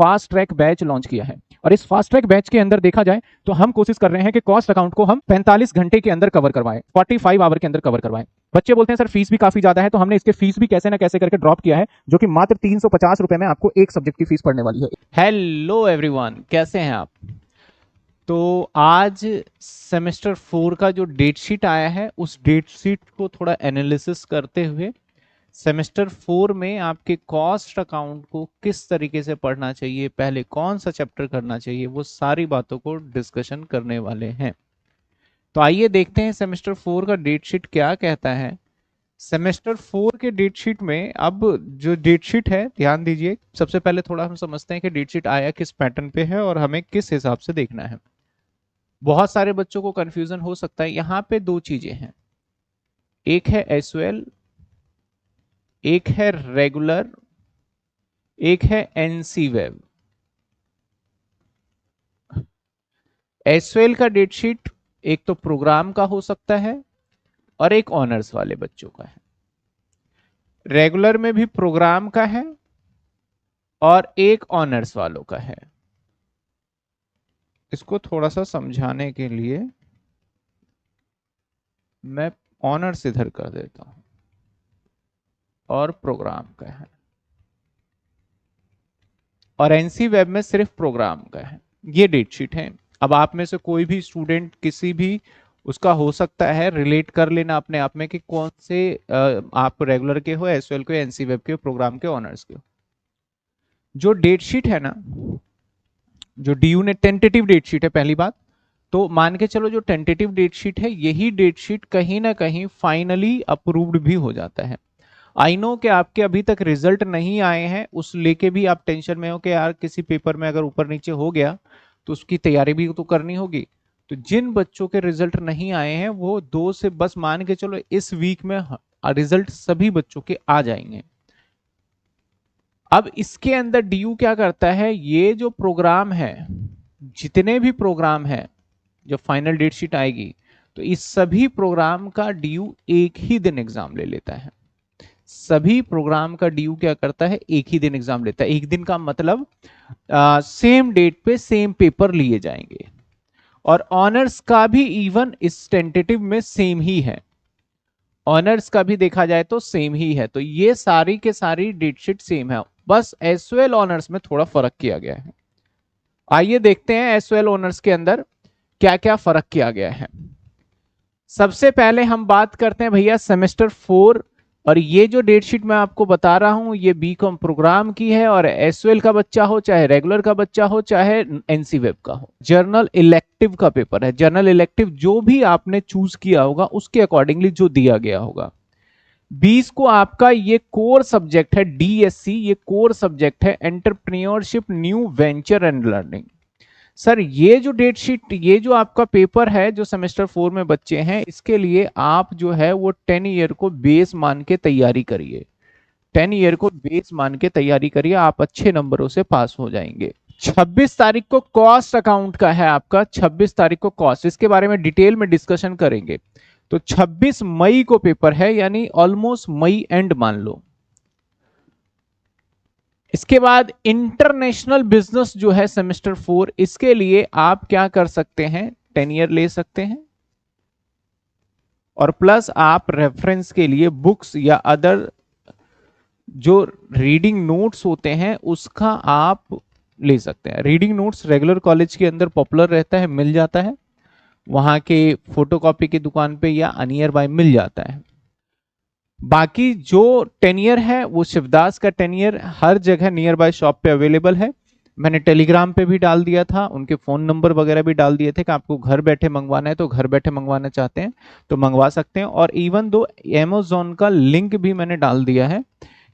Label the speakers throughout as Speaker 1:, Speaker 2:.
Speaker 1: Fast track batch launch किया है। और इस फास्ट ट्रैक बैच के अंदर देखा जाए तो हम कोशिश कर रहे हैं कि कॉस्ट अकाउंट को हम 45 घंटे के अंदर कवर करवाएं, 45 आवर के अंदर कवर करवाएं। बच्चे बोलते हैं सर फीस भी काफी ज्यादा है, तो हमने इसके फीस भी कैसे ना कैसे करके ड्रॉप किया है, जो कि मात्र 350 रुपए में आपको एक सब्जेक्ट की फीस पड़ने वाली है। हेलो एवरीवन, कैसे हैं आप? तो आज सेमेस्टर 4 का जो डेट शीट आया है, उस डेट शीट को थोड़ा एनालिसिस करते हुए सेमेस्टर 4 में आपके कॉस्ट अकाउंट को किस तरीके से पढ़ना चाहिए, पहले कौन सा चैप्टर करना चाहिए, वो सारी बातों को डिस्कशन करने वाले हैं। तो आइए देखते हैं सेमेस्टर 4 का डेट शीट क्या कहता है। सेमेस्टर 4 के डेट शीट में अब जो डेट शीट है, ध्यान दीजिए, सबसे पहले थोड़ा हम समझते हैं कि डेट शीट आया किस पैटर्न पे है और हमें किस हिसाब से देखना है। बहुत सारे बच्चों को कंफ्यूजन हो सकता है। यहाँ पे दो चीजें हैं, एक है एसओएल, एक है रेगुलर, एक है एनसी वेब। एसओएल का डेट शीट एक तो प्रोग्राम का हो सकता है और एक ऑनर्स वाले बच्चों का है। रेगुलर में भी प्रोग्राम का है और एक ऑनर्स वालों का है। इसको थोड़ा सा समझाने के लिए मैं ऑनर्स इधर कर देता हूं और प्रोग्राम का है, और एनसी वेब में सिर्फ प्रोग्राम का है। ये डेट शीट है। अब आप में से कोई भी स्टूडेंट किसी भी उसका हो सकता है, रिलेट कर लेना अपने आप में कि कौन से आप रेगुलर के हो, एसओएल के, एनसी वेब के, प्रोग्राम के, ऑनर्स के हो। जो डेट शीट है ना, जो डीयू ने टेंटेटिव डेट शीट है, पहली बात तो मान के चलो जो टेंटेटिव डेट शीट है, यही डेट शीट कहीं ना कहीं फाइनली अप्रूव्ड भी हो जाता है। आई नो कि आपके अभी तक रिजल्ट नहीं आए हैं, उस लेके भी आप टेंशन में हो कि यार किसी पेपर में अगर ऊपर नीचे हो गया तो उसकी तैयारी भी तो करनी होगी। तो जिन बच्चों के रिजल्ट नहीं आए हैं वो 2 से बस मान के चलो इस वीक में रिजल्ट सभी बच्चों के आ जाएंगे। अब इसके अंदर डीयू क्या करता है, ये जो प्रोग्राम है, जितने भी प्रोग्राम है, जब फाइनल डेट शीट आएगी तो इस सभी प्रोग्राम का डीयू एक ही दिन एग्जाम ले लेता है। सभी प्रोग्राम का डीयू क्या करता है, एक ही दिन एग्जाम लेता है। एक दिन का मतलब सेम डेट पे सेम पेपर लिए जाएंगे। और ऑनर्स का भी इवन इस टेंटेटिव में सेम ही है, ऑनर्स का भी देखा जाए तो सेम ही है। तो ये सारी के सारी डेट शीट सेम है, बस एसओएल ऑनर्स में थोड़ा फर्क किया गया है। आइए देखते हैं एसओएल ऑनर्स के अंदर क्या क्या फर्क किया गया है। सबसे पहले हम बात करते हैं भैया सेमेस्टर 4, और ये जो डेट शीट मैं आपको बता रहा हूं ये बीकॉम प्रोग्राम की है, और एसओएल का बच्चा हो, चाहे रेगुलर का बच्चा हो, चाहे एनसी वेब का हो। जर्नल इलेक्टिव का पेपर है। जर्नल इलेक्टिव जो भी आपने चूज किया होगा उसके अकॉर्डिंगली जो दिया गया होगा। 20 को आपका ये कोर सब्जेक्ट है, डीएससी, ये कोर सब्जेक्ट है, entrepreneurship, new venture and learning. Sir ये जो डेट शीट, ये जो आपका पेपर है जो सेमेस्टर 4 में बच्चे हैं, इसके लिए आप जो है वो 10 ईयर को बेस मान के तैयारी करिए। 10 ईयर को बेस मान के तैयारी करिए, आप अच्छे नंबरों से पास हो जाएंगे। 26 तारीख को कॉस्ट अकाउंट का है आपका, 26 तारीख को कॉस्ट, इसके बारे में डिटेल में डिस्कशन करेंगे। तो 26 मई को पेपर है, यानी ऑलमोस्ट मई एंड मान लो। इसके बाद इंटरनेशनल बिजनेस जो है सेमेस्टर 4, इसके लिए आप क्या कर सकते हैं, 10 ईयर ले सकते हैं, और प्लस आप रेफरेंस के लिए बुक्स या अदर जो रीडिंग नोट्स होते हैं उसका आप ले सकते हैं। रीडिंग नोट्स रेगुलर कॉलेज के अंदर पॉपुलर रहता है, मिल जाता है, वहां के फोटोकॉपी की दुकान पे या नियर बाय मिल जाता है। बाकी जो 10 ईयर है वो शिवदास का 10 ईयर हर जगह नियर बाय शॉप पे अवेलेबल है। मैंने टेलीग्राम पे भी डाल दिया था, उनके फोन नंबर वगैरह भी डाल दिए थे कि आपको घर बैठे मंगवाना है तो घर बैठे मंगवाना चाहते हैं तो मंगवा सकते हैं। और इवन दो अमेजोन का लिंक भी मैंने डाल दिया है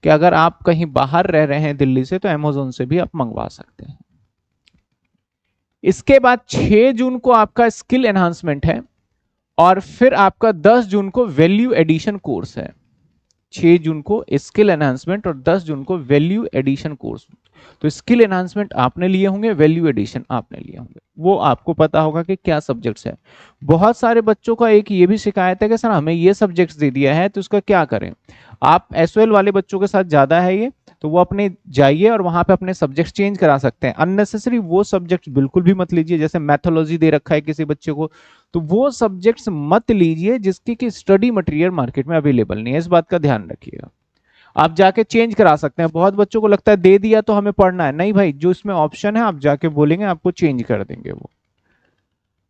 Speaker 1: कि अगर आप कहीं बाहर रह रहे हैं दिल्ली से तो अमेजोन से भी आप मंगवा सकते हैं। इसके बाद 6 जून को आपका स्किल एनहांसमेंट है, और फिर आपका 10 जून को वैल्यू एडिशन कोर्स है। 6 जून को स्किल एनहांसमेंट और 10 जून को वैल्यू एडिशन कोर्स। तो स्किल एनहांसमेंट आपने लिए होंगे, वैल्यू एडिशन आपने लिए होंगे, वो आपको पता होगा कि क्या सब्जेक्ट्स है। बहुत सारे बच्चों का एक ये भी शिकायत है कि सर हमें ये सब्जेक्ट्स दे दिया है तो उसका क्या करें। आप एसओएल वाले बच्चों के साथ ज्यादा है ये, तो वो अपने जाइए और वहां पे अपने सब्जेक्ट चेंज करा सकते हैं। अननेसेसरी वो सब्जेक्ट बिल्कुल भी मत लीजिए, जैसे मैथोलॉजी दे रखा है किसी बच्चे को, तो वो सब्जेक्ट्स मत लीजिए जिसकी की स्टडी मटेरियल मार्केट में अवेलेबल नहीं है, इस बात का ध्यान रखिएगा। आप जाके चेंज करा सकते हैं। बहुत बच्चों को लगता है दे दिया तो हमें पढ़ना है, नहीं भाई, जो इसमें ऑप्शन है आप जाके बोलेंगे आपको चेंज कर देंगे वो।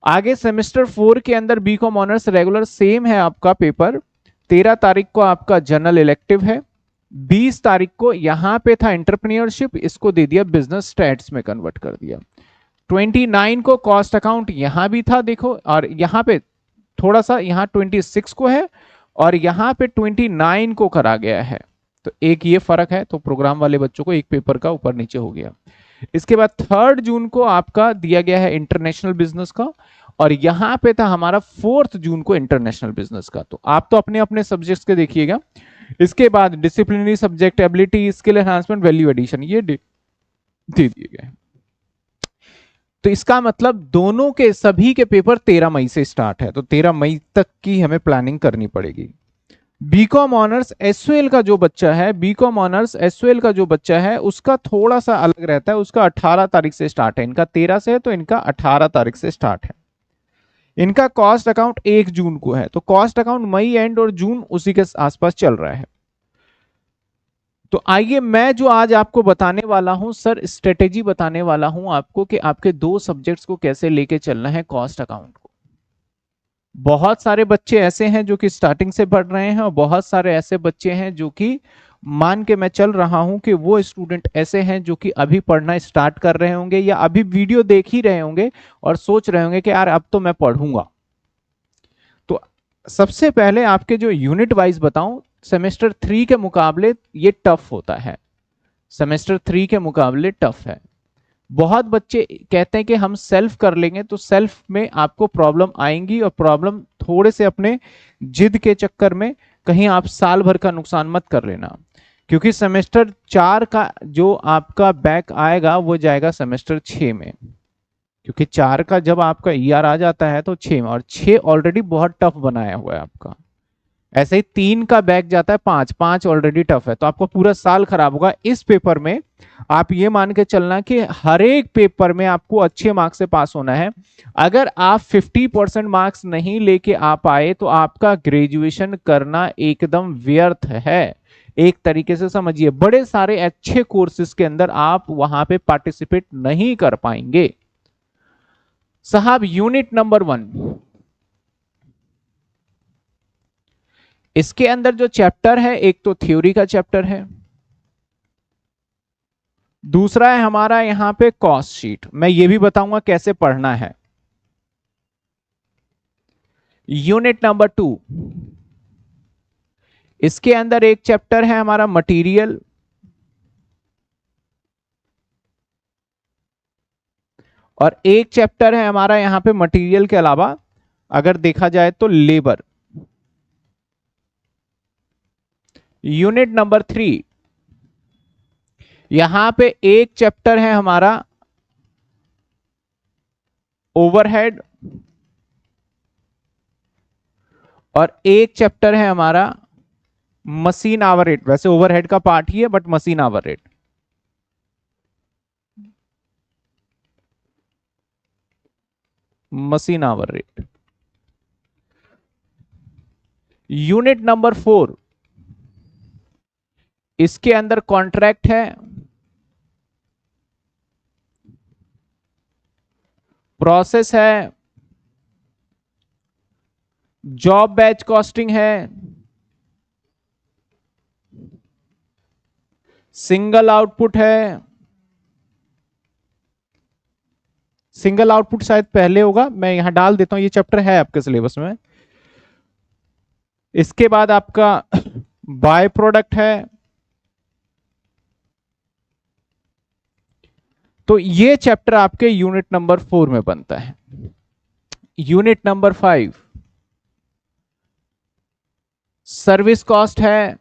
Speaker 1: आगे सेमेस्टर 4 के अंदर बीकॉम ऑनर्स रेगुलर सेम है आपका पेपर। 13 तारीख को आपका जनरल इलेक्टिव है। 20 तारीख को यहां पे था एंटरप्रेन्योरशिप, इसको दे दिया बिजनेस स्टैट्स में कन्वर्ट कर दिया। 29 को कॉस्ट अकाउंट यहां भी था देखो, और यहां पे थोड़ा सा, यहां 26 को है और यहां पे 29 को करा गया है, तो एक ये फर्क है। तो प्रोग्राम वाले बच्चों को एक पेपर का ऊपर नीचे हो गया। इसके बाद 3 जून को आपका दिया गया है इंटरनेशनल बिजनेस का, और यहां पे था हमारा 4 जून को इंटरनेशनल बिजनेस का। तो आप तो अपने अपने सब्जेक्ट्स के देखिएगा। इसके बाद disciplinary subject, ability, skill enhancement, value addition, ये दे दिए गए। तो इसका मतलब दोनों के सभी के पेपर 13 मई से स्टार्ट है, तो 13 मई तक की हमें प्लानिंग करनी पड़ेगी। बीकॉम ऑनर्स एसओएल का जो बच्चा है, बीकॉम ऑनर्स एसओएल का जो बच्चा है उसका थोड़ा सा अलग रहता है। उसका 18 तारीख से स्टार्ट है, इनका 13 से है तो इनका 18 तारीख से स्टार्ट है। इनका कॉस्ट अकाउंट 1 जून को है, तो कॉस्ट अकाउंट मई एंड और जून उसी के आसपास चल रहा है। तो आइए मैं जो आज आपको बताने वाला हूं सर, स्ट्रेटेजी बताने वाला हूं आपको कि आपके 2 सब्जेक्ट्स को कैसे लेके चलना है कॉस्ट अकाउंट को। बहुत सारे बच्चे ऐसे हैं जो कि स्टार्टिंग से पढ़ रहे हैं और बहुत सारे ऐसे बच्चे हैं जो कि मान के मैं चल रहा हूं कि वो स्टूडेंट ऐसे हैं जो कि अभी पढ़ना स्टार्ट कर रहे होंगे या अभी वीडियो देख ही रहे होंगे और सोच रहे होंगे कि यार अब तो मैं पढ़ूंगा। तो सबसे पहले आपके जो यूनिट वाइज बताऊं, सेमेस्टर 3 के मुकाबले ये टफ होता है। सेमेस्टर 3 के मुकाबले टफ है। बहुत बच्चे कहते हैं कि हम सेल्फ कर लेंगे, तो सेल्फ में आपको प्रॉब्लम आएंगी, और प्रॉब्लम थोड़े से अपने जिद के चक्कर में कहीं आप साल भर का नुकसान मत कर लेना, क्योंकि सेमेस्टर 4 का जो आपका बैक आएगा वो जाएगा सेमेस्टर 6 में। क्योंकि 4 का जब आपका ईआर आ जाता है तो 6 में, और 6 ऑलरेडी बहुत टफ बनाया हुआ है आपका। ऐसे ही 3 का बैक जाता है 5, 5 ऑलरेडी टफ है, तो आपको पूरा साल खराब होगा। इस पेपर में आप ये मान के चलना कि हर एक पेपर में आपको अच्छे मार्क्स से पास होना है। अगर आप 50% मार्क्स नहीं लेके आ पाए तो आपका ग्रेजुएशन करना एकदम व्यर्थ है। एक तरीके से समझिए, बड़े सारे अच्छे कोर्सेज के अंदर आप वहां पे पार्टिसिपेट नहीं कर पाएंगे। साहब यूनिट नंबर 1, इसके अंदर जो चैप्टर है, एक तो थ्योरी का चैप्टर है, दूसरा है हमारा यहां पे कॉस्ट शीट। मैं ये भी बताऊंगा कैसे पढ़ना है। यूनिट नंबर 2, इसके अंदर एक चैप्टर है हमारा मटेरियल, और एक चैप्टर है हमारा यहां पे मटेरियल के अलावा अगर देखा जाए तो लेबर। यूनिट नंबर 3, यहां पे एक चैप्टर है हमारा ओवरहेड, और एक चैप्टर है हमारा मशीन आवर रेट। वैसे ओवरहेड का पार्ट ही है but machine hour rate. Machine hour rate. Unit number 4, इसके अंदर कॉन्ट्रैक्ट है, प्रोसेस है, जॉब बैच कॉस्टिंग है, सिंगल आउटपुट है। सिंगल आउटपुट शायद पहले होगा, मैं यहां डाल देता हूं, ये चैप्टर है आपके सिलेबस में। इसके बाद आपका बाय प्रोडक्ट है। तो ये चैप्टर आपके यूनिट नंबर 4 में बनता है। यूनिट नंबर 5, सर्विस कॉस्ट है,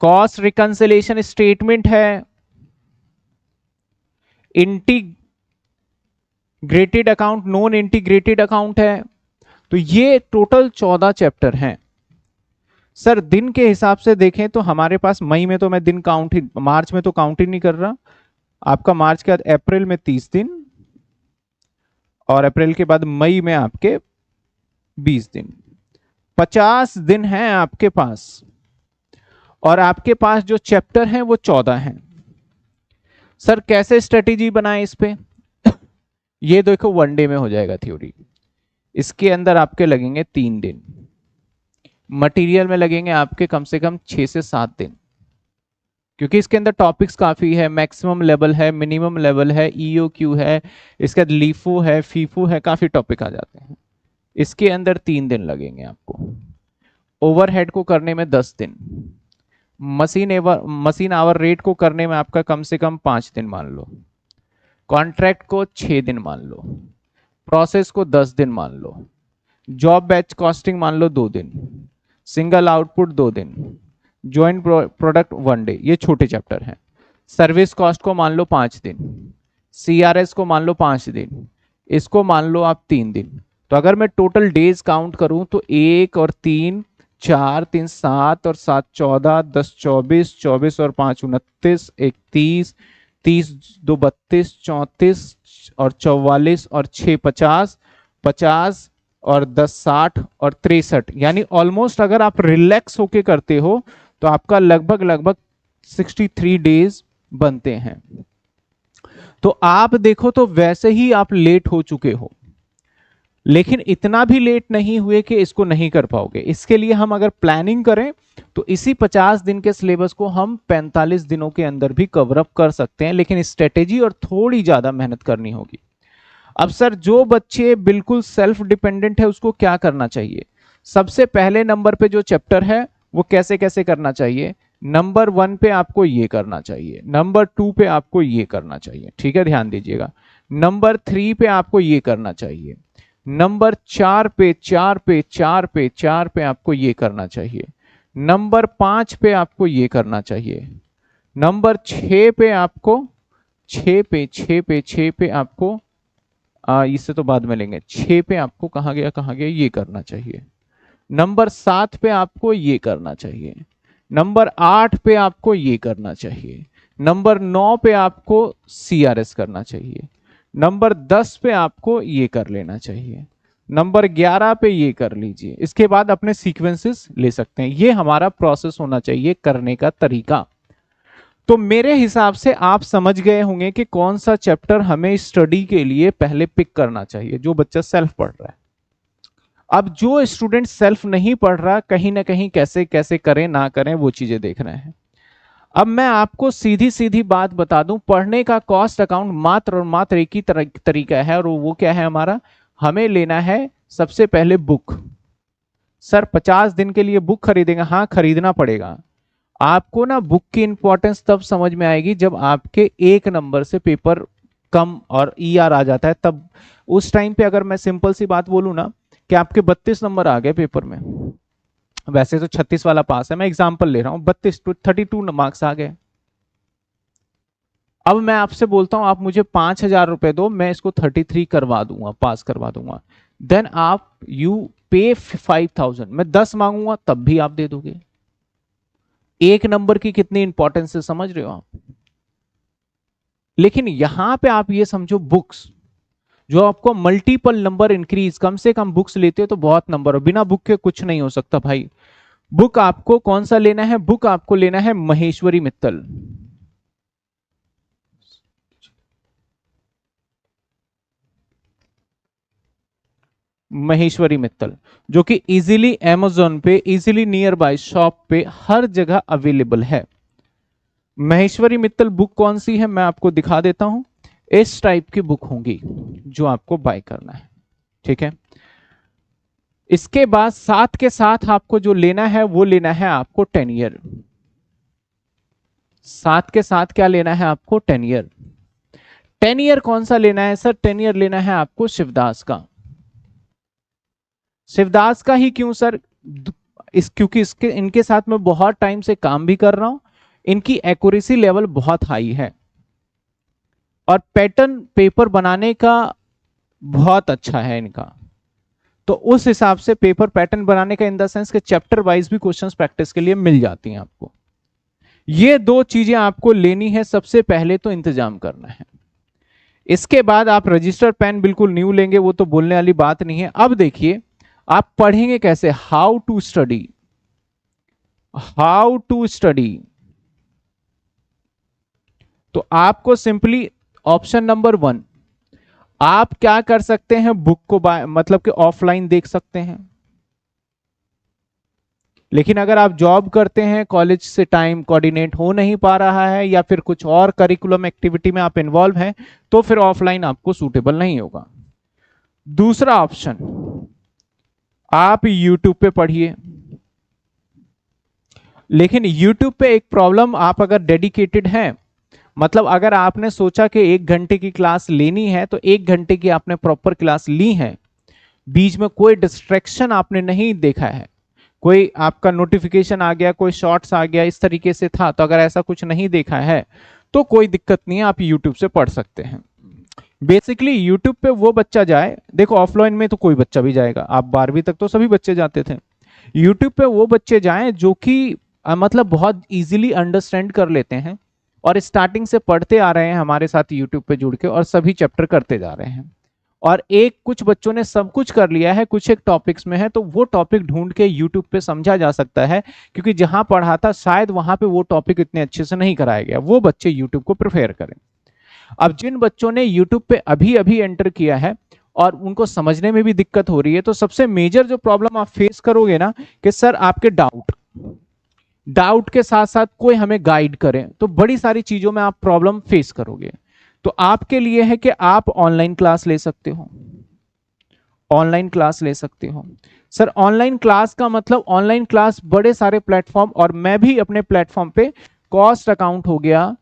Speaker 1: कॉस्ट रिकंसिलिएशन स्टेटमेंट है, integrated account, non integrated account है, तो ये टोटल 14 चैप्टर हैं। सर दिन के हिसाब से देखें तो हमारे पास मई में तो मैं दिन काउंट ही, मार्च में तो काउंट ही नहीं कर रहा, आपका मार्च के बाद अप्रैल में 30 दिन, और अप्रैल के बाद मई में आपके 20 दिन, 50 दिन हैं आपके पास। और आपके पास जो चैप्टर हैं वो 14 हैं। सर कैसे स्ट्रेटेजी बनाए इस पे? ये देखो 1 डे में हो जाएगा थ्योरी, इसके अंदर आपके लगेंगे 3 दिन, मटेरियल में लगेंगे आपके कम से कम 6 से 7 दिन, क्योंकि इसके अंदर टॉपिक्स काफी है, मैक्सिमम लेवल है, मिनिमम लेवल है, ईओक्यू है, इसके बाद लीफो है, फीफो है, काफी टॉपिक आ जाते हैं। इसके अंदर 3 दिन लगेंगे आपको। ओवरहेड को करने में 10 दिन, मशीन आवर रेट को करने में आपका कम से कम 5 दिन मान लो, कॉन्ट्रैक्ट को 6 दिन मान लो, प्रोसेस को 10 दिन मान लो, जॉब बैच कॉस्टिंग मान लो 2 दिन, सिंगल आउटपुट 2 दिन, ज्वाइंट प्रोडक्ट 1 डे, ये छोटे चैप्टर हैं। सर्विस कॉस्ट को मान लो 5 दिन, सीआरएस को मान लो 5 दिन, इसको मान लो आप 3 दिन। तो अगर मैं टोटल डेज काउंट करूं तो 1 और 3 4, 3 7 और 7 14, 10 24, 24 और 5 29, 31, 30 2 32, 34 और 44 और 6 50, 50 और 10 60 और 63, यानी ऑलमोस्ट अगर आप रिलैक्स होके करते हो तो आपका लगभग 63 डेज बनते हैं। तो आप देखो तो वैसे ही आप लेट हो चुके हो, लेकिन इतना भी लेट नहीं हुए कि इसको नहीं कर पाओगे। इसके लिए हम अगर प्लानिंग करें तो इसी 50 दिन के सिलेबस को हम 45 दिनों के अंदर भी कवर अप कर सकते हैं, लेकिन स्ट्रेटेजी और थोड़ी ज्यादा मेहनत करनी होगी। अब सर जो बच्चे बिल्कुल सेल्फ डिपेंडेंट है उसको क्या करना चाहिए? सबसे पहले नंबर पे जो चैप्टर है वो कैसे कैसे करना चाहिए? नंबर 1 पे आपको ये करना चाहिए, नंबर 2 पे आपको ये करना चाहिए, ठीक है, ध्यान दीजिएगा। नंबर 3 पे आपको ये करना चाहिए, नंबर 4 पे आपको ये करना चाहिए, नंबर 5 पे आपको ये करना चाहिए, नंबर 6 पे आपको 6 पे आपको इससे तो बाद में लेंगे, 6 पे आपको कहा गया ये करना चाहिए, नंबर 7 पे आपको ये करना चाहिए, नंबर 8 पे आपको ये करना चाहिए, नंबर 9 पे आपको सीआरएस करना चाहिए, नंबर 10 पे आपको ये कर लेना चाहिए, नंबर 11 पे ये कर लीजिए। इसके बाद अपने सीक्वेंसेस ले सकते हैं। ये हमारा प्रोसेस होना चाहिए करने का तरीका। तो मेरे हिसाब से आप समझ गए होंगे कि कौन सा चैप्टर हमें स्टडी के लिए पहले पिक करना चाहिए, जो बच्चा सेल्फ पढ़ रहा है। अब जो स्टूडेंट सेल्फ नहीं पढ़ रहा, कहीं ना कहीं कैसे कैसे करें ना करें वो चीजें देख रहे हैं। अब मैं आपको सीधी सीधी बात बता दूं, पढ़ने का कॉस्ट अकाउंट मात्र और मात्र एक ही तरीका है, और वो क्या है हमारा? हमें लेना है सबसे पहले बुक। सर 50 दिन के लिए बुक खरीदेंगे? हाँ खरीदना पड़ेगा आपको ना। बुक की इंपॉर्टेंस तब समझ में आएगी जब आपके 1 नंबर से पेपर कम और ईआर आ जाता है, तब उस टाइम पे अगर मैं सिंपल सी बात बोलूं ना कि आपके 32 नंबर आ गए पेपर में, वैसे तो 36 वाला पास है, मैं एग्जांपल ले रहा हूं, 32 to 32 मार्क्स आ गए। अब मैं आपसे बोलता हूं आप मुझे 5,000 रुपए दो, मैं इसको 33 करवा दूंगा, पास करवा दूंगा। देन आप यू पे 5,000, मैं 10 मांगूंगा तब भी आप दे दोगे। 1 नंबर की कितनी इंपॉर्टेंस है समझ रहे हो आप? लेकिन यहां पे आप ये समझो, बुक्स जो आपको मल्टीपल नंबर इंक्रीज, कम से कम बुक्स लेते हो तो बहुत नंबर हो, बिना बुक के कुछ नहीं हो सकता भाई। बुक आपको कौन सा लेना है? बुक आपको लेना है महेश्वरी मित्तल। महेश्वरी मित्तल जो कि इजीली अमेज़न पे, इजीली नियर बाय शॉप पे हर जगह अवेलेबल है। महेश्वरी मित्तल बुक कौन सी है मैं आपको दिखा देता हूं। इस टाइप की बुक होंगी जो आपको बाय करना है, ठीक है। इसके बाद साथ के साथ आपको जो लेना है वो लेना है आपको 10 ईयर। साथ के साथ क्या लेना है आपको? 10 ईयर। 10 ईयर कौन सा लेना है सर? 10 ईयर लेना है आपको शिवदास का। शिवदास का ही क्यों सर? क्योंकि इसके इनके साथ मैं बहुत टाइम से काम भी कर रहा हूं, इनकी एक्यूरेसी लेवल बहुत हाई है और पैटर्न पेपर बनाने का बहुत अच्छा है इनका। तो उस हिसाब से पेपर पैटर्न बनाने का इन द सेंस के चैप्टर वाइज भी क्वेश्चंस प्रैक्टिस के लिए मिल जाती हैं आपको। ये दो चीजें आपको लेनी है, सबसे पहले तो इंतजाम करना है। इसके बाद आप रजिस्टर पेन बिल्कुल न्यू लेंगे, वो तो बोलने वाली बात नहीं है। अब देखिए आप पढ़ेंगे कैसे, how to study, how to study. तो आपको सिंपली ऑप्शन नंबर 1, आप क्या कर सकते हैं, बुक को मतलब कि ऑफलाइन देख सकते हैं। लेकिन अगर आप जॉब करते हैं, कॉलेज से टाइम कोऑर्डिनेट हो नहीं पा रहा है, या फिर कुछ और करिकुलम एक्टिविटी में आप इन्वॉल्व हैं, तो फिर ऑफलाइन आपको सूटेबल नहीं होगा। दूसरा ऑप्शन, आप यूट्यूब पे पढ़िए। लेकिन यूट्यूब पे एक प्रॉब्लम, आप अगर डेडिकेटेड हैं, मतलब अगर आपने सोचा कि 1 घंटे की क्लास लेनी है, तो 1 घंटे की आपने प्रॉपर क्लास ली है, बीच में कोई डिस्ट्रैक्शन आपने नहीं देखा है, कोई आपका नोटिफिकेशन आ गया, कोई शॉर्ट्स आ गया, इस तरीके से था, तो अगर ऐसा कुछ नहीं देखा है तो कोई दिक्कत नहीं है, आप यूट्यूब से पढ़ सकते हैं। बेसिकली यूट्यूब पे वो बच्चा जाए, देखो ऑफलाइन में तो कोई बच्चा भी जाएगा, आप 12वीं तक तो सभी बच्चे जाते थे। यूट्यूब पे वो बच्चे जाएं जो कि मतलब बहुत इजीली अंडरस्टैंड कर लेते हैं और स्टार्टिंग से पढ़ते आ रहे हैं हमारे साथ यूट्यूब पे जुड़ के, और सभी चैप्टर करते जा रहे हैं। और एक कुछ बच्चों ने सब कुछ कर लिया है, कुछ एक टॉपिक्स में है, तो वो टॉपिक ढूंढ के यूट्यूब पे समझा जा सकता है, क्योंकि जहां पढ़ा था शायद वहां पे वो टॉपिक इतने अच्छे से नहीं कराया गया, वो बच्चे यूट्यूब को प्रेफर करें। अब जिन बच्चों ने यूट्यूब पे अभी अभी एंटर किया है और उनको समझने में भी दिक्कत हो रही है, तो सबसे मेजर जो प्रॉब्लम आप फेस करोगे ना, कि सर आपके डाउट के साथ साथ कोई हमें गाइड करें, तो बड़ी सारी चीजों में आप प्रॉब्लम फेस करोगे। तो आपके लिए है कि आप ऑनलाइन क्लास ले सकते हो, ऑनलाइन क्लास ले सकते हो। सर ऑनलाइन क्लास का मतलब, ऑनलाइन क्लास बड़े सारे प्लेटफॉर्म, और मैं भी अपने प्लेटफॉर्म पे कॉस्ट अकाउंट हो गया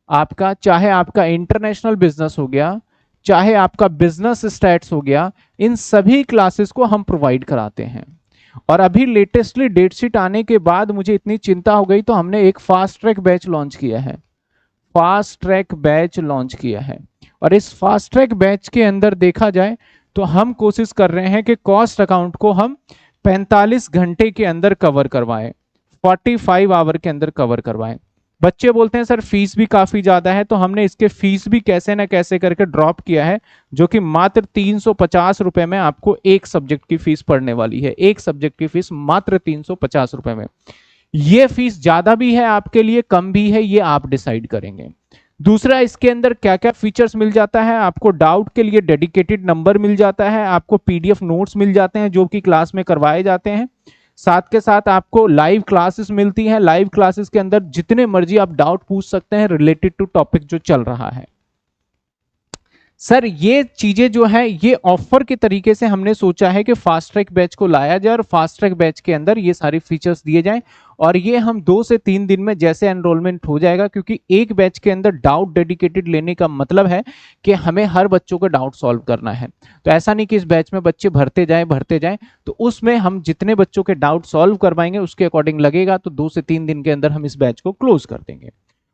Speaker 1: आपका, चाहे आपका इंटरनेशनल बिजनेस हो गया, चाहे आपका बिजनेस स्टैट्स हो गया, इन सभी क्लासेस को हम प्रोवाइड कराते हैं। और अभी लेटेस्टली डेट शीट आने के बाद मुझे इतनी चिंता हो गई, तो हमने एक फास्ट ट्रैक बैच लॉन्च किया है, फास्ट ट्रैक बैच लॉन्च किया है। और इस फास्ट ट्रैक बैच के अंदर देखा जाए तो हम कोशिश कर रहे हैं कि कॉस्ट अकाउंट को हम 45 घंटे के अंदर कवर करवाएं, 45 आवर के अंदर कवर करवाएं। बच्चे बोलते हैं सर फीस भी काफी ज्यादा है, तो हमने इसके फीस भी कैसे ना कैसे करके ड्रॉप किया है, जो कि मात्र 350 रुपए में आपको एक सब्जेक्ट की फीस पड़ने वाली है। एक सब्जेक्ट की फीस मात्र 350 रुपए में। ये फीस ज्यादा भी है आपके लिए, कम भी है, ये आप डिसाइड करेंगे। दूसरा, इसके अंदर क्या क्या फीचर्स मिल जाता है, आपको डाउट के लिए डेडिकेटेड नंबर मिल जाता है, आपको पीडीएफ नोट्स मिल जाते हैं जो कि क्लास में करवाए जाते हैं, साथ के साथ आपको लाइव क्लासेस मिलती हैं। लाइव क्लासेस के अंदर जितने मर्जी आप डाउट पूछ सकते हैं रिलेटेड टू टॉपिक जो चल रहा है। सर ये चीजें जो है, ये ऑफर के तरीके से हमने सोचा है कि फास्ट ट्रैक बैच को लाया जाए और फास्ट ट्रैक बैच के अंदर ये सारे फीचर्स दिए जाएं, और ये हम 2 से 3 दिन में जैसे एनरोलमेंट हो जाएगा, क्योंकि एक बैच के अंदर डाउट डेडिकेटेड लेने का मतलब है कि हमें हर बच्चों का डाउट सॉल्व करना है। तो ऐसा नहीं कि इस बैच में बच्चे भरते जाएं, तो उसमें हम जितने बच्चों के डाउट सॉल्व करवाएंगे उसके अकॉर्डिंग लगेगा, तो 2 से 3 दिन के अंदर हम इस बैच को क्लोज कर देंगे।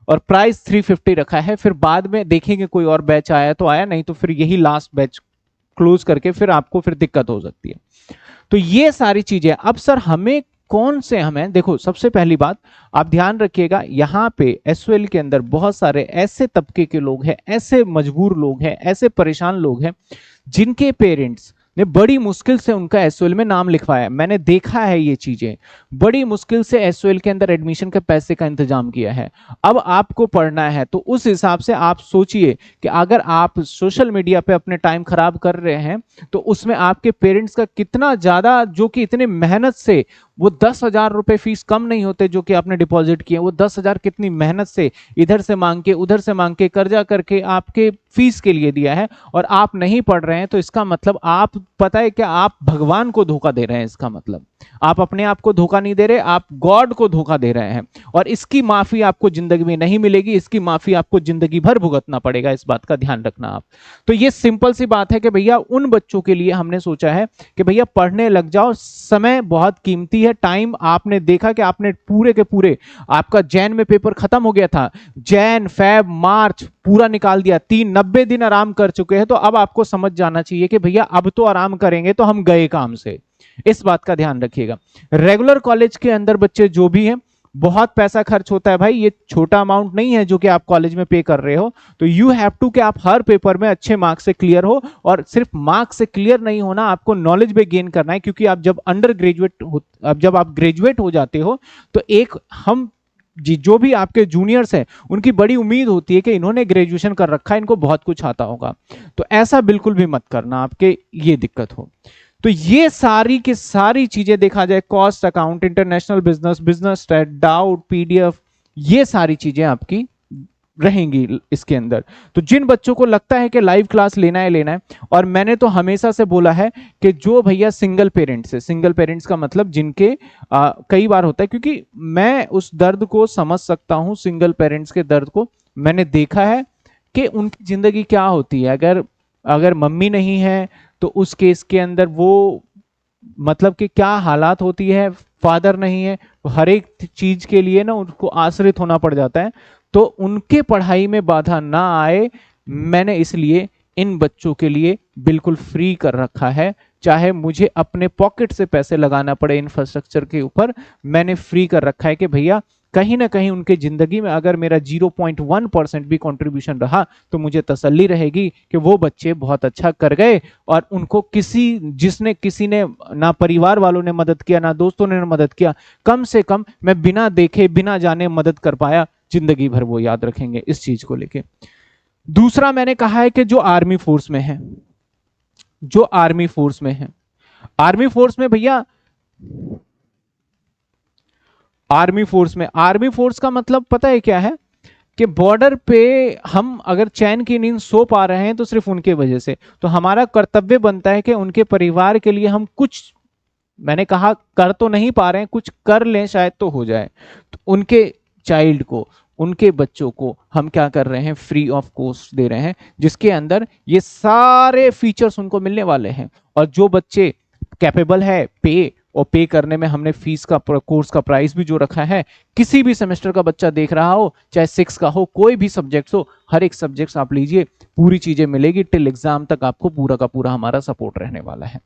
Speaker 1: और प्राइस 350 रखा है, फिर बाद में देखेंगे कोई और बैच आया तो आया, नहीं तो फिर यही लास्ट बैच क्लोज करके फिर आपको फिर दिक्कत हो सकती है। तो ये सारी चीजें। अब सर हमें कौन से, हमें देखो सबसे पहली बात आप ध्यान रखिएगा, यहाँ पे एसओएल के अंदर बहुत सारे ऐसे तबके के लोग हैं, ऐसे मजबूर लोग हैं, ऐसे परेशान लोग हैं जिनके पेरेंट्स ने बड़ी मुश्किल से उनका एसओएल में नाम लिखवाया। मैंने देखा है ये चीजें, बड़ी मुश्किल से एसओएल के अंदर एडमिशन के पैसे का इंतजाम किया है। अब आपको पढ़ना है, तो उस हिसाब से आप सोचिए कि अगर आप सोशल मीडिया पे अपने टाइम खराब कर रहे हैं, तो उसमें आपके पेरेंट्स का कितना ज्यादा, जो कि इतने मेहनत से, वो 10,000 रुपए फीस कम नहीं होते जो कि आपने डिपॉजिट किए, वो 10,000 कितनी मेहनत से इधर से मांग के उधर से मांग के कर्जा करके आपके फीस के लिए दिया है, और आप नहीं पढ़ रहे हैं, तो इसका मतलब आप, पता है क्या, आप भगवान को धोखा दे रहे हैं। इसका मतलब आप अपने आप को धोखा नहीं दे रहे, आप गॉड को धोखा दे रहे हैं, और इसकी माफी आपको जिंदगी में नहीं मिलेगी, इसकी माफी आपको जिंदगी भर भुगतना पड़ेगा, इस बात का ध्यान रखना आप। तो ये सिंपल सी बात है कि भैया उन बच्चों के लिए हमने सोचा है कि भैया पढ़ने लग जाओ, समय बहुत कीमती है। टाइम आपने देखा कि आपने पूरे के पूरे, आपका जैन में पेपर खत्म हो गया था, जैन फेब मार्च पूरा निकाल दिया, 3 90 दिन आराम कर चुके हैं, तो अब आपको समझ जाना चाहिए कि भैया अब तो आराम करेंगे तो हम गए काम से। इस बात का ध्यान रखिएगा। रेगुलर कॉलेज के अंदर बच्चे जो भी हैं, बहुत पैसा खर्च होता है भाई, ये छोटा अमाउंट नहीं है जो कि आप कॉलेज में पे कर रहे हो। तो यू हैव टू कि आप हर पेपर में अच्छे मार्क्स से क्लियर हो, और सिर्फ मार्क्स से क्लियर नहीं होना, आपको नॉलेज भी गेन करना है, क्योंकि आप जब अंडर ग्रेजुएट हो, अब जब आप ग्रेजुएट हो जाते हो तो एक हम जो भी आपके जूनियर्स हैं उनकी बड़ी उम्मीद होती है कि इन्होंने ग्रेजुएशन कर रखा है, इनको बहुत कुछ आता होगा। तो ऐसा बिल्कुल भी मत करना आपके ये दिक्कत हो। तो ये सारी की सारी चीजें देखा जाए, cost account, international business, business stat, doubt, PDF, ये सारी चीजें आपकी रहेंगी इसके अंदर। तो जिन बच्चों को लगता है कि लाइव क्लास लेना है, और मैंने तो हमेशा से बोला है कि जो भैया सिंगल पेरेंट्स है, सिंगल पेरेंट्स का मतलब जिनके कई बार होता है, क्योंकि मैं उस दर्द को समझ सकता हूं, सिंगल पेरेंट्स के दर्द को मैंने देखा है कि उनकी जिंदगी क्या होती है। अगर मम्मी नहीं है तो उस केस के अंदर वो मतलब कि क्या हालात होती है, फादर नहीं है तो हर एक चीज के लिए ना उनको आश्रित होना पड़ जाता है। तो उनके पढ़ाई में बाधा ना आए, मैंने इसलिए इन बच्चों के लिए बिल्कुल फ्री कर रखा है। चाहे मुझे अपने पॉकेट से पैसे लगाना पड़े इंफ्रास्ट्रक्चर के ऊपर, मैंने फ्री कर रखा है कि भैया कहीं ना कहीं उनके जिंदगी में अगर मेरा 0.1% भी कंट्रीब्यूशन रहा तो मुझे तसल्ली रहेगी कि वो बच्चे बहुत अच्छा कर गए, और उनको किसी ने ना परिवार वालों ने मदद किया, ना दोस्तों ने मदद किया, कम से कम मैं बिना देखे बिना जाने मदद कर पाया, जिंदगी भर वो याद रखेंगे इस चीज को लेके। दूसरा मैंने कहा है कि जो आर्मी फोर्स में है, जो आर्मी फोर्स में है, आर्मी फोर्स में भैया, आर्मी फोर्स का मतलब पता है क्या है कि बॉर्डर पे हम अगर चैन की नींद सो पा रहे हैं तो सिर्फ उनके वजह से। तो हमारा कर्तव्य बनता है कि उनके परिवार के लिए हम कुछ, मैंने कहा कर तो नहीं पा रहे हैं, कुछ कर लें शायद तो हो जाए। तो उनके चाइल्ड को, उनके बच्चों को हम क्या कर रहे हैं, फ्री ऑफ कॉस्ट दे रहे हैं, जिसके अंदर ये सारे फीचर्स उनको मिलने वाले हैं। और जो बच्चे कैपेबल है पे करने में, हमने फीस का, कोर्स का प्राइस भी जो रखा है, किसी भी सेमेस्टर का बच्चा देख रहा हो, चाहे 6 का हो, कोई भी सब्जेक्ट हो, हर एक सब्जेक्ट आप लीजिए, पूरी चीजें मिलेगी टिल एग्जाम तक, आपको पूरा का पूरा हमारा सपोर्ट रहने वाला है।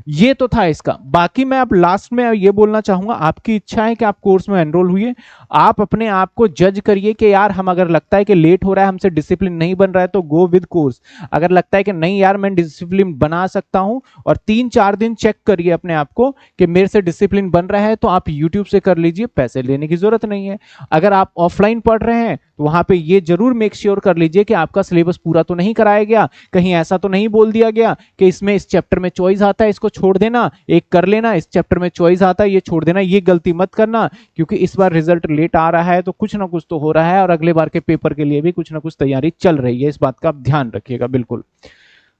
Speaker 1: ये तो था इसका। बाकी मैं अब लास्ट में ये बोलना चाहूंगा, आपकी इच्छा है कि आप कोर्स में एनरोल हुए, आप अपने आप को जज करिए कि यार हम अगर लगता है कि लेट हो रहा है, हमसे डिसिप्लिन नहीं बन रहा है तो गो विद कोर्स। अगर लगता है कि नहीं यार मैं डिसिप्लिन बना सकता हूं, और 3-4 दिन चेक करिए अपने आप को कि मेरे से डिसिप्लिन बन रहा है, तो आप यूट्यूब से कर लीजिए, पैसे लेने की जरूरत नहीं है। अगर आप ऑफलाइन पढ़ रहे हैं तो वहां पे ये जरूर मेक श्योर कर लीजिए कि आपका सिलेबस पूरा तो नहीं कराया गया, कहीं ऐसा तो नहीं बोल दिया गया कि इसमें इस चैप्टर में चॉइस आता है, इसको छोड़ देना, एक कर लेना, इस चैप्टर में चॉइस आता है ये छोड़ देना। ये गलती मत करना, क्योंकि इस बार रिजल्ट लेट आ रहा है तो कुछ ना कुछ तो हो रहा है, और अगले बार के पेपर के लिए भी कुछ ना कुछ तैयारी चल रही है, इस बात का आप ध्यान रखिएगा बिल्कुल।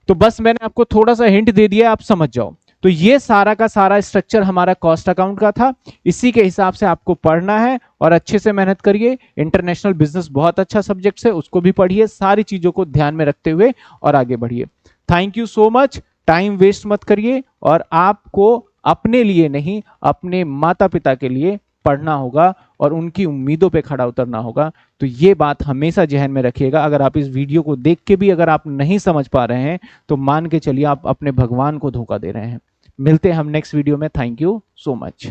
Speaker 1: तो बस मैंने आपको थोड़ा सा हिंट दे दिया, आप समझ जाओ। तो ये सारा का सारा स्ट्रक्चर हमारा कॉस्ट अकाउंट का था, इसी के हिसाब से आपको पढ़ना है और अच्छे से मेहनत करिए। इंटरनेशनल बिजनेस बहुत अच्छा सब्जेक्ट है, उसको भी पढ़िए, सारी चीजों को ध्यान में रखते हुए और आगे बढ़िए। Thank you so much, time waste मत करिए, और आपको अपने लिए नहीं, अपने माता पिता के लिए पढ़ना होगा और उनकी उम्मीदों पे खड़ा उतरना होगा। तो ये बात हमेशा जहन में रखिएगा। अगर आप इस वीडियो को देख के भी अगर आप नहीं समझ पा रहे हैं तो मान के चलिए आप अपने भगवान को धोखा दे रहे हैं। मिलते हैं हम नेक्स्ट वीडियो में। Thank you so much.